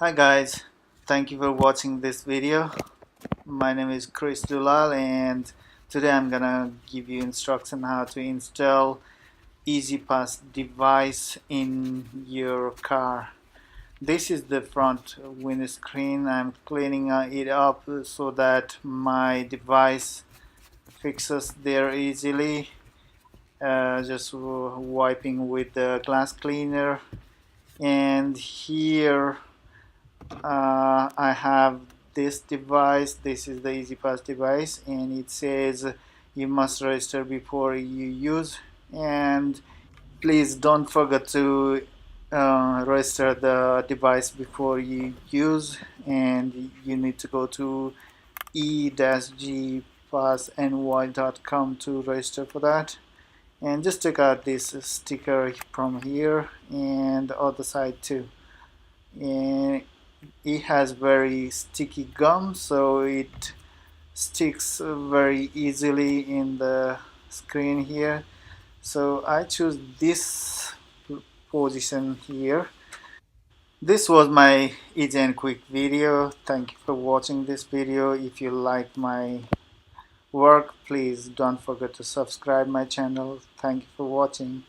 Hi guys, thank you for watching this video. My name is Chris Dulal and today I'm gonna give you instruction how to install E-zpass device in your car. This is the front windscreen. I'm cleaning it up so that my device fixes there easily. Just wiping with the glass cleaner, and here I have this device. This is the E-zpass device, and it says you must register before you use, and please don't forget to register the device before you use, and you need to go to e-gpassny.com to register for that. And just take out this sticker from here and the other side too. And it has very sticky gum, so it sticks very easily in the screen here. So I choose this position here. This was my easy and quick video. Thank you for watching this video. If you like my work, please don't forget to subscribe my channel. Thank you for watching.